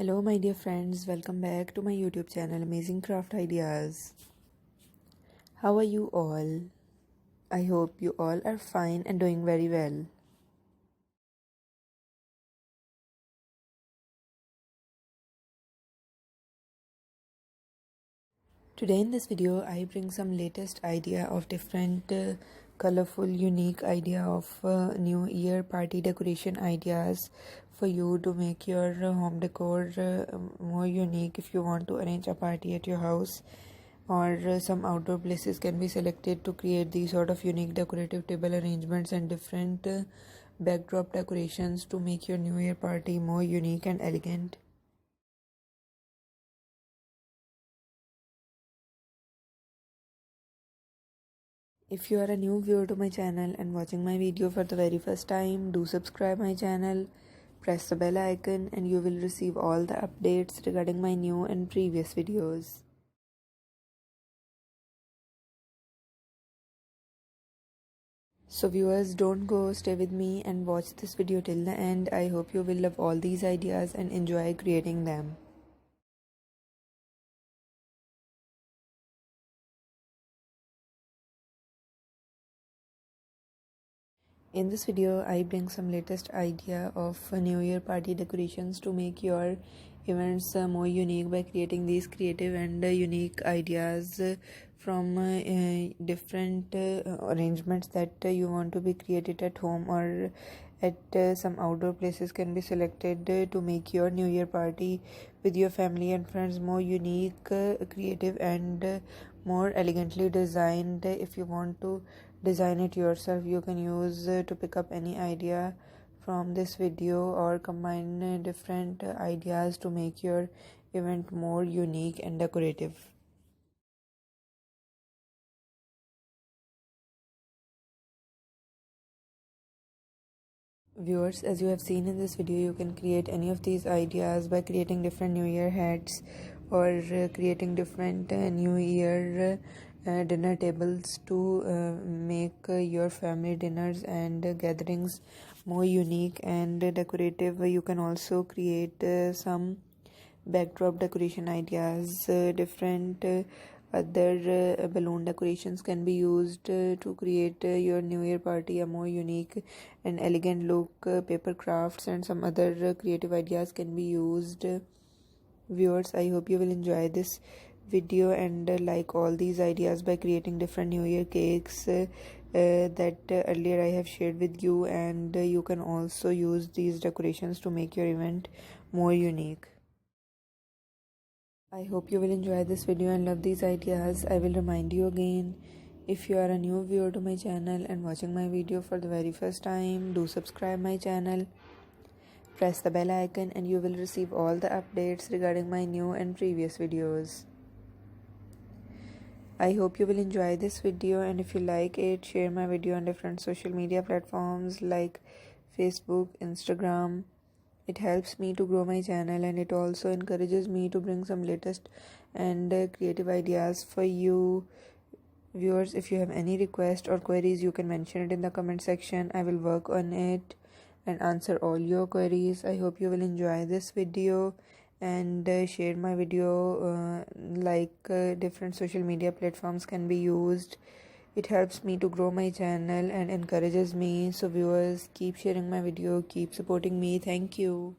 Hello, my dear friends, welcome back to my YouTube channel Amazing Craft Ideas. How are you all? I hope you all are fine and doing very well. Today in this video, I bring some latest idea of different colorful, unique idea of New Year party decoration ideas for you to make your home decor more unique if you want to arrange a party at your house, or some outdoor places can be selected to create these sort of unique decorative table arrangements and different backdrop decorations to make your New Year party more unique and elegant. If you are a new viewer to my channel and watching my video for the very first time, do subscribe my channel, press the bell icon and you will receive all the updates regarding my new and previous videos. So viewers, don't go, stay with me and watch this video till the end. I hope you will love all these ideas and enjoy creating them. In this video, I bring some latest idea of New Year party decorations to make your events more unique by creating these creative and unique ideas from different arrangements that you want to be created at home or at some outdoor places can be selected to make your New Year party with your family and friends more unique, creative and more elegantly designed. If you want to design it yourself, you can use to pick up any idea from this video or combine different ideas to make your event more unique and decorative. Viewers, as you have seen in this video, you can create any of these ideas by creating different New Year hats or creating different New Year dinner tables to make your family dinners and gatherings more unique and decorative. You can also create some backdrop decoration ideas, different other balloon decorations can be used to create your New Year party a more unique and elegant look. Paper crafts and some other creative ideas can be used. Viewers, I hope you will enjoy this video and like all these ideas by creating different New Year cakes that earlier I have shared with you, and you can also use these decorations to make your event more unique. I hope you will enjoy this video and love these ideas. I will remind you again, if you are a new viewer to my channel and watching my video for the very first time, do subscribe my channel, press the bell icon and you will receive all the updates regarding my new and previous videos. I hope you will enjoy this video, and if you like it, share my video on different social media platforms like Facebook, Instagram. It helps me to grow my channel and it also encourages me to bring some latest and creative ideas for you. Viewers, if you have any requests or queries, you can mention it in the comment section. I will work on it and answer all your queries. I hope you will enjoy this video and share my video, different social media platforms can be used. It helps me to grow my channel and encourages me. So viewers, keep sharing my video, keep supporting me. Thank you.